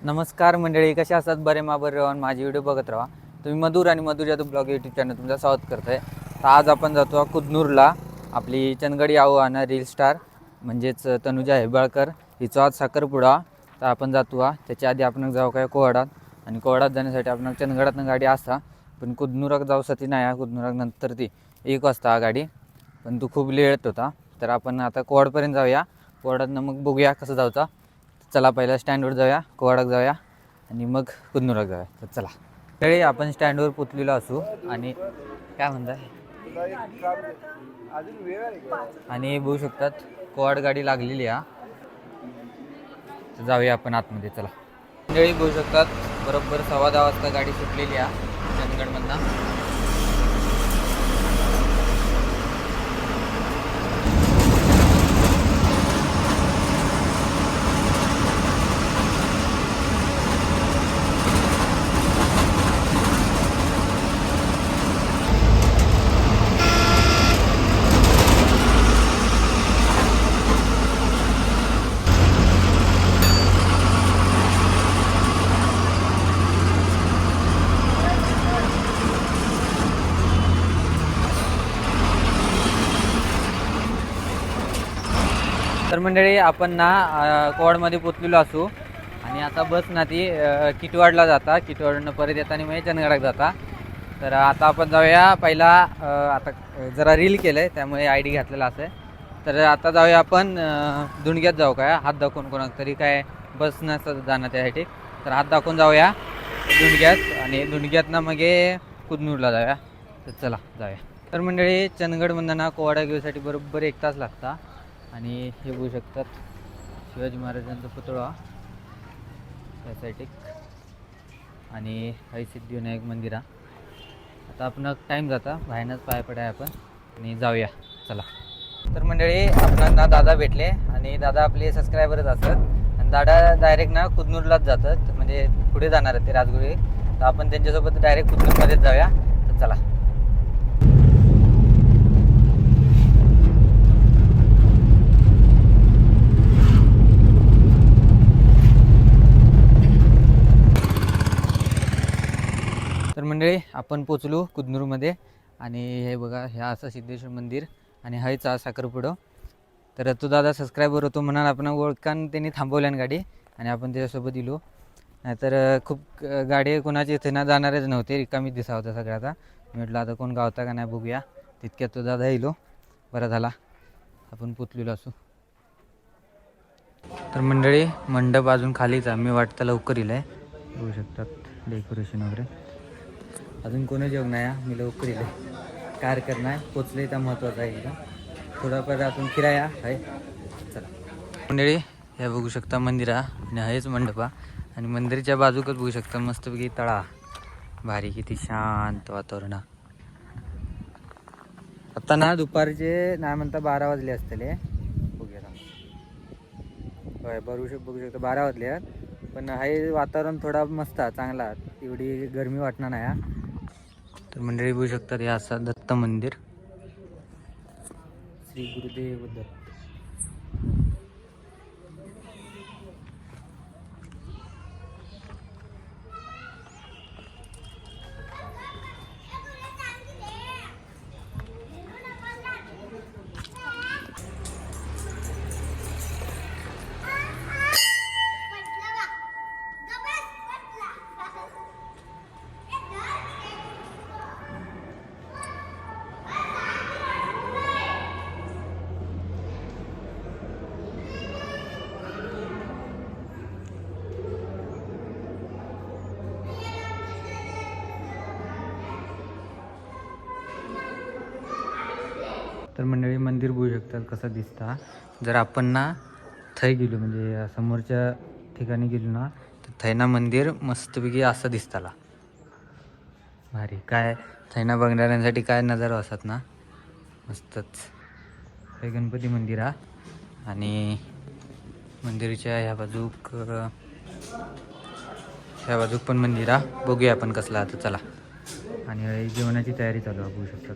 नमस्कार मंडळी, कशा असतात? बरे बरे राहून माझी व्हिडिओ बघत राहा. तुम्ही मधुर आणि मधुर जादू ब्लॉग यूट्यूब चॅनल तुमचं स्वागत करतोय. तर आज आपण जातो कुदनूरला. आपली चंदगडी आव्हाना रील स्टार म्हणजेच तनुजा हेबाळकर हिचा आज साखरपुडा. तर आपण जातो. त्याच्या आधी आपण जाऊ काय कोहडात, आणि कोहडात जाण्यासाठी आपण चंदगडातनं गाडी असता, पण कुदनूरात जाऊसाठी नाही. कुदनूरात नंतर ती 1 वाजता गाडी, पण तू खूप लेट होता. तर आपण आता कोहडपर्यंत जाऊया. कोहडातनं मग बघूया कसं जाऊचा. चला पहिला स्टँडवर जाऊया, कोहडात जाऊया आणि मग कुदनूरात जाऊया. तर चला. तरी आपण स्टँडवर पोचलेलो असू आणि काय म्हणताय आणि बघू शकतात कोहड गाडी लागलेली आहे. तर जाऊया आपण आतमध्ये. चला मंडळी, बघू शकतात बरोबर 10:15 वाजता गाडी सुटलेली आहे चंदगडमधनं. तर मंडळी, आपण ना कोहडमध्ये पोचलेलो असू आणि आता बस ना ती किटवाडला जाता. किटवाडनं परत येताना म्हणजे चंदगडात जाता. तर आता आपण जाऊया पहिला. आता जरा रील केलं आहे त्यामुळे आय डी घातलेला असं आहे. तर आता जाऊया आपण धुणग्यात जाऊ काय, हात दाखवून कोणाक तरी काय बस नसतं जाणं त्यासाठी. तर हात दाखवून जाऊया धुणग्यात आणि धुणग्यातनं मग कुदनूरला जाऊया. तर चला जाऊया. तर मंडळी, चंदगडमधनं ना कोवाडा घेऊसाठी बरोबर 1 तास लागता. आणि हे बघू शकतात शिवाजी महाराजांचा पुतळा त्यासाठी, आणि हरी सिद्धिविनायक मंदिर. आता आपण टाईम जाता बाहेरनंच पाय पडाय आपण आणि जाऊया. चला. तर मंडळी, आपल्याला दादा भेटले आणि दादा आपले सबस्क्रायबरच असतात आणि दादा डायरेक्ट ना कुदनूरलाच जातात, म्हणजे पुढे जाणार आहेत ते राजगुरू. तर आपण त्यांच्यासोबत डायरेक्ट कुदनूरमध्येच जाऊया. तर चला. तर मंडळी, आपण पोचलो कुदनूरमध्ये आणि हे बघा, ह्या असं सिद्धेश्वर मंदिर आणि हायच साखरपुडं. तर तो दादा सबस्क्रायबर होतो म्हणून आपण ओळखान त्यांनी थांबवल्यान गाडी आणि आपण त्याच्यासोबत दिलो. नाहीतर खूप गाडी कोणाची इथे ना जाणारच नव्हते, रिकामीच दिसा होता सगळ्या. आता म्हटलं आता कोण गावता का नाही बघूया. तितक्यात तो दादा येलो. बरं झाला आपण पोचलेलो असू. तर मंडळी, मंडप अजून खालीच आहे. मी वाटतं लवकर येईल आहे. बघू शकतात डेकोरेशन वगैरे. अजून कोणी जेवण नाही. मी लवकर येईल कार करणार पोचले तर महत्त्वाचं आहे. एकदम थोडाफार आपण फिराया आहे. चला मंडळी, हे बघू शकता मंदिरा आणि हेच मंडपा आणि मंदिराच्या बाजूकच बघू शकता मस्तपैकी तळा. भारी, किती शांत वातावरण. आता ना दुपारचे नाही म्हणता 12 वाजले असतले. बघूया होय, बघू शकता 12 वाजले आहेत. पण हे वातावरण थोडा मस्त आहे, चांगला. एवढी गरमी वाटणार नाही. तर मंडळी बघू शकतात हे असं दत्त मंदिर, श्री गुरुदेव दत्त. तर मंडळी, मंदिर बघू शकतात कसं दिसता. जर आपण ना थै गेलो, म्हणजे समोरच्या ठिकाणी गेलो ना, तर थैना मंदिर मस्तपैकी असं दिसताला. भारी. काय थैना बघणाऱ्यांसाठी काय नजारा असतात ना, मस्तच. हे गणपती मंदिर हा आणि मंदिराच्या ह्या बाजूक पण मंदिर हा. बघूया आपण कसला आता. चला. आणि जेवणाची तयारी चालू आहे बघू शकतात.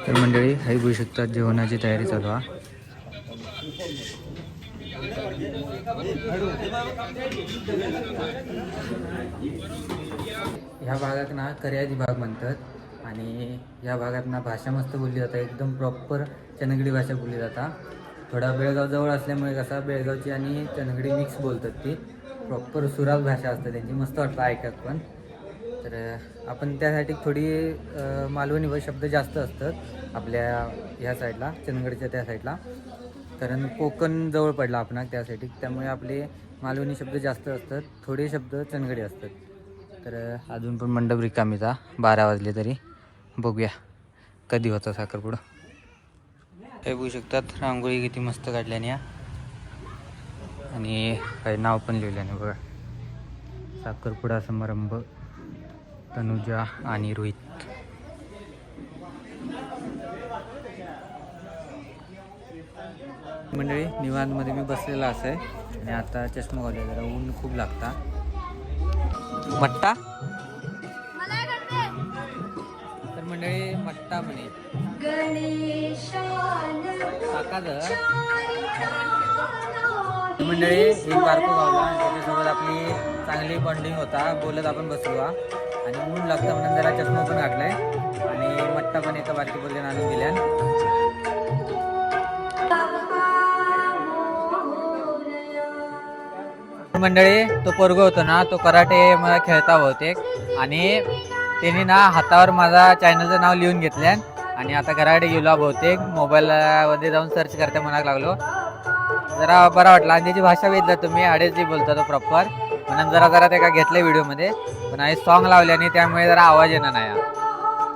तर मंडळी हाही बघू शकतात जेवणाची तयारी चालू आहे. ह्या भागात ना कर्याजी भाग म्हणतात आणि या भागात ना भाषा मस्त बोलली जातात. एकदम प्रॉपर चनगडी भाषा बोलली जातात. थोडा बेळगाव जवळ असल्यामुळे कसा बेळगावची आणि चनगडी मिक्स बोलतात. ती प्रॉपर सुराज भाषा असते त्यांची. मस्त वाटतं ऐकत पण. तर आपण त्यासाठी थोडी मालवणी शब्द जास्त असतात आपल्या ह्या साईडला, चंदगडच्या त्या साईडला, कारण कोकण जवळ पडला आपण त्यासाठी. त्यामुळे आपले मालवणी शब्द जास्त असतात, थोडे शब्द चंदगडी असतात. तर अजून पण मंडप रिकामीचा 12 वाजले तरी. बघूया कधी होता साखरपुडा. हे बघू शकतात रांगोळी किती मस्त काढल्याने आणि काही नाव पण लिहिल्याने बघा. साखरपुडा समारंभ तनुजा आणि रोहित. मंडळी निवांतमध्ये मी बसलेला असं आहे आणि आता चष्मा घालूया, जरा ऊन खूप लागता. मट्टा तर मंडळी मट्टा म्हणे मंडळी एक बारको गावला आणि त्याच्यासोबत आपली चांगली बॉन्डिंग होता. बोलत आपण बसलो आणि ऊन लागतं म्हणून जरा चष्मा पण घातलाय आणि मट्टा पण एका बारकी बोलल्यानं आणून दिल्या. मंडळी तो पोरगो होतो ना, तो कराटे मला खेळता बहुतेक आणि त्यांनी ना हातावर माझा चॅनलचं नाव लिहून घेतलं आणि आता कराटे गेलो बहुतेक. मोबाईलमध्ये जाऊन सर्च करता म्हणायला लागलो. जरा बरा वाटला आणि त्याची भाषा वेधला. तुम्ही अडेची बोलता तो प्रॉपर म्हणून जरा ते का घेतलं व्हिडिओमध्ये. पण आणि सॉन्ग लावले आणि त्यामुळे जरा आवाज येणार नाही.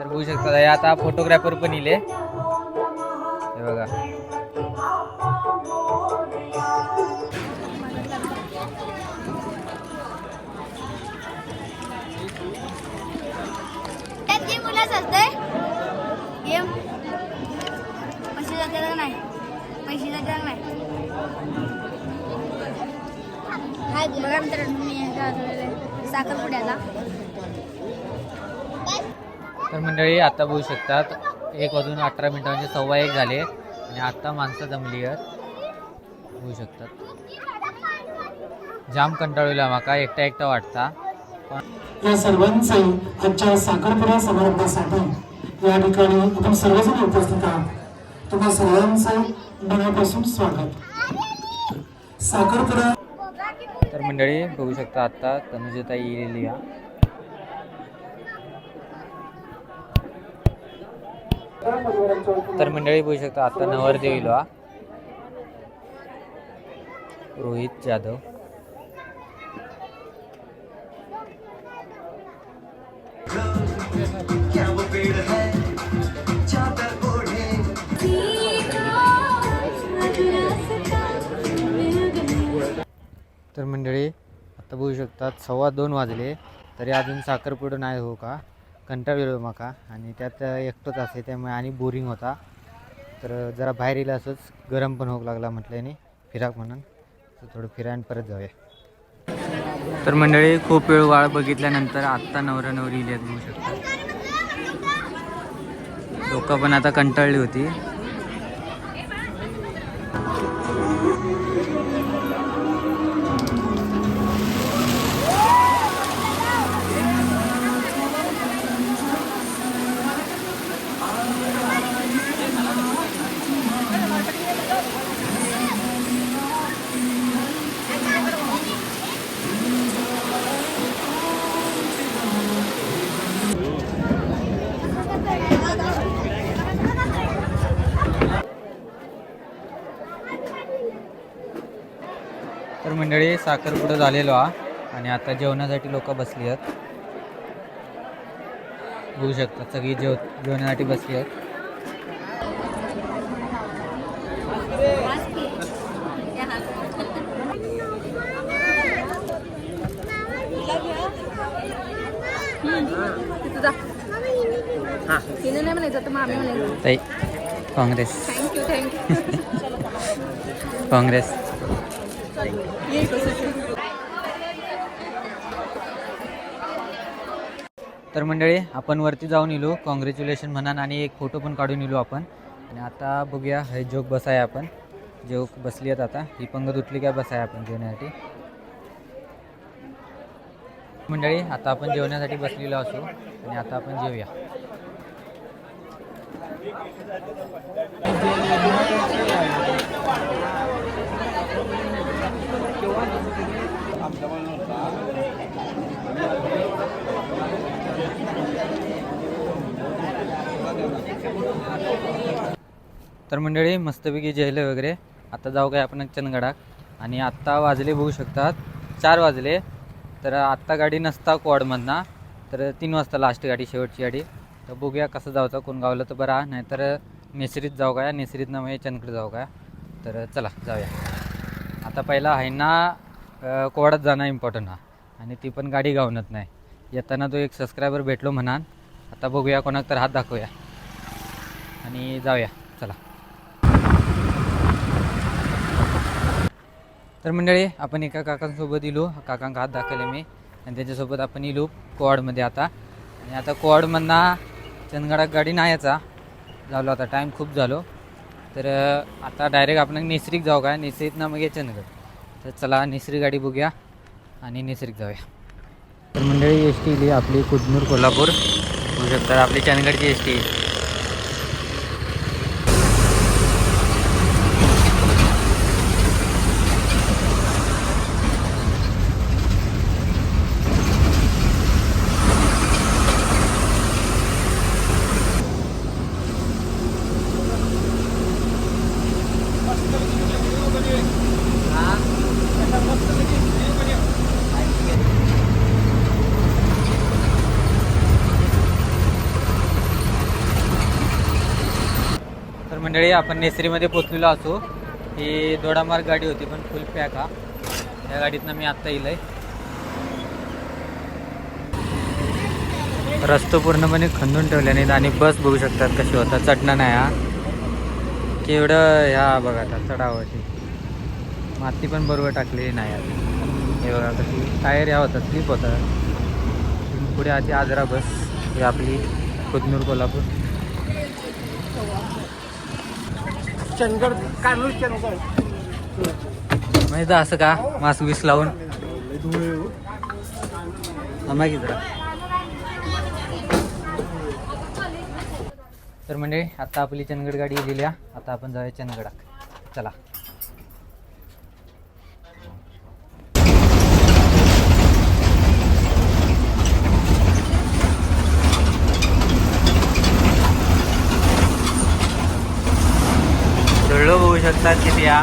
तर बघू शकता आता फोटोग्राफर पण इले हे बघा. बघा मित्रांनो मी साखरपुड्याला. तर मंडळी आता बघू शकतात 1:18 म्हणजे 1:15 झाले आणि आता माणसं जमली आहेत. बघू शकतात जाम कंटाळलेला माका एकटा वाटता. या सर्वांचे आजच्या साखरपुडा समारंभासाठी या ठिकाणी आपण सर्वजण उपस्थित आहात. तुम्हा सर्वांचं मनापासून स्वागत. साखरपुडा तर मंडळी बघू शकता आता तनुजाताई येलेली आहे. तर मंडळी बघू शकता आता नवरदेव येलो हा रोहित जाधव. तर मंडळी आता बघू शकतात 2:15 वाजले तरी अजून साखरपुडा नाही हो का. कंटाळलो माका आणि त्यात एकटोच असे त्यामुळे आणि बोरिंग होता. तर जरा बाहेर येईल असंच गरम पण होऊ लागला म्हटल्याने फिराक म्हणून. तर थोडं फिरायला परत जाऊया. तर मंडळी खूप वेळ वाळ बघितल्यानंतर आत्ता नवरा नवरी इले बघू शकतात. लोक पण आता कंटाळली होती. तर मंडळी साखरपुडा झालेलो आणि आता जेवणासाठी लोक बसली आहेत. बघू शकता सगळी जेवणासाठी बसली आहेत. ताई काँग्रेस. काँग्रेस. तर मंडळी आपण वरती जाऊन इलो कॉंग्रॅच्युलेशन म्हणान आणि एक फोटो पण काढून इलो आपण. आणि आता बघूया हे जोक बसाय आपण जोक बसली आहेत आता ही पंगत उठली काय बसाय आपण जेवण्यासाठी. मंडळी आता आपण जेवण्यासाठी बसलेलो असू आणि आता आपण जेवूया. तर मंडळी मस्तपैकी जेवले वगैरे आता जाऊ काय आपण चंदगडाक. आणि आत्ता वाजले बघू शकतात 4 वाजले. तर आत्ता गाडी नसता क्वाडमधनं तर 3 वाजता लास्ट गाडी शेवटची गाडी. तर बघूया कसं जाऊचा कोण गावलं तर बरा नाहीतर नेसरीत जाऊ काय नेसरीतनं मग चंदगड जाऊ काय. तर चला जाऊया. आता पहिला आहे ना कोवाडात जाणं इम्पॉर्टंट हा आणि ती पण गाडी गावणत नाही. येताना तो एक सबस्क्रायबर भेटलो म्हणान. आता बघूया कोणाक तर हात दाखवूया आणि जाऊया चला. तर मंडळी आपण एका काकांसोबत इलो काकांका हात दाखवले मी आणि त्याच्यासोबत आपण इलो कोवाडमध्ये आता. आणि आता कोवाडमधनं चंदगडात गाडी नाही यायचा झालो आता टाईम खूप झालो. तर आता डायरेक्ट आपण नेसरीक जाऊ काय नेसरीतनं मग ये चंदगड. तर चला नेसरी गाडी बघूया आणि नेसरीक जाऊया. तर मंडळी एस टी इली आपली कुदनूर कोल्हापूर बघू शकता आपली चंदगडची एस टी. तर मंडळी आपण नेसरीमध्ये पोचलेलो असो. ही दोडामार्ग गाडी होती पण फुल पॅक हा. या गाडीतनं मी आत्ता येईल आहे. रस्तो पूर्णपणे खंदून ठेवल्याने आणि बस बघू शकतात कशी होता चढणं नाही हा केवढं ह्या बघा आता चढावरती माती पण बरोबर टाकलेली नाही आता. हे बघा कशी टायर ह्या होतात स्लिप होतात. पुढे आधी आजरा बस ही आपली कुदनूर कोल्हापूर. चंदगड कानूर चंदगड माहिती असं का मास्क बीस लावून मागी जरा. तर म्हणजे आता आपली चंदगड गाडी गेलेली आहे. आता आपण जाऊया चंदगडात चला. धुळलो बघू शकतात किती या.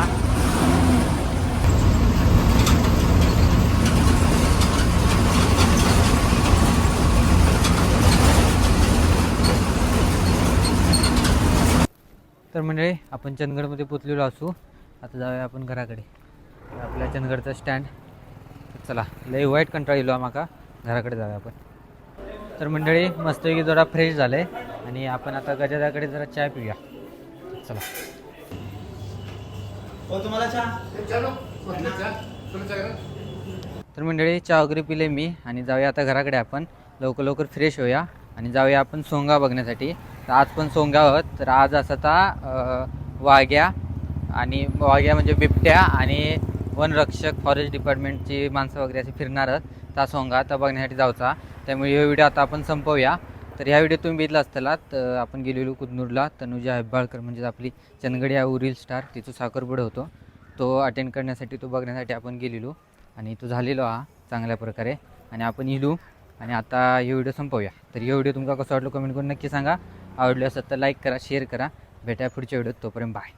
तर मंडळी आपण चंदगडमध्ये पोचलेलो असू. आता जाऊया आपण घराकडे आपल्या चंदगडचा स्टँड. चला लई वाईट कंटाळ येलो आम्हाला घराकडे जाऊया आपण. तर मंडळी मस्तपैकी जरा फ्रेश झाले आणि आपण आता गजादाकडे जरा चाय पिऊया चला. तर मंडळी चहा वगैरे पिले मी आणि जाऊया आता घराकडे आपण लवकर लवकर फ्रेश होऊया आणि जाऊया आपण सोंगा बघण्यासाठी. तर आज पण सोंगा आहोत. तर आज असं आता वाघ्या आणि वाघ्या म्हणजे बिबट्या आणि वनरक्षक फॉरेस्ट डिपार्टमेंटची माणसं वगैरे असे फिरणार आहेत त्या सोंगा तर बघण्यासाठी जाऊचा. त्यामुळे हे व्हिडिओ आता आपण संपवूया. तर ह्या व्हिडिओ तुम्ही बघितला असताना तर आपण गेलेलो कुदनूरला. तनुजा हेब्बाळकर म्हणजे आपली चंदगड या उरील स्टार तिचं साखरपुडा होतो तो अटेंड करण्यासाठी तो बघण्यासाठी आपण गेलेलो आणि तो झालेलो हा चांगल्या प्रकारे आणि आपण इलो आणि आता हे व्हिडिओ संपवूया. तर हे व्हिडिओ तुमका कसं वाटलं कमेंट करून नक्की सांगा. आवडले असेल तर लाईक करा शेअर करा. भेटा पुढच्या व्हिडिओत तोपर्यंत बाय.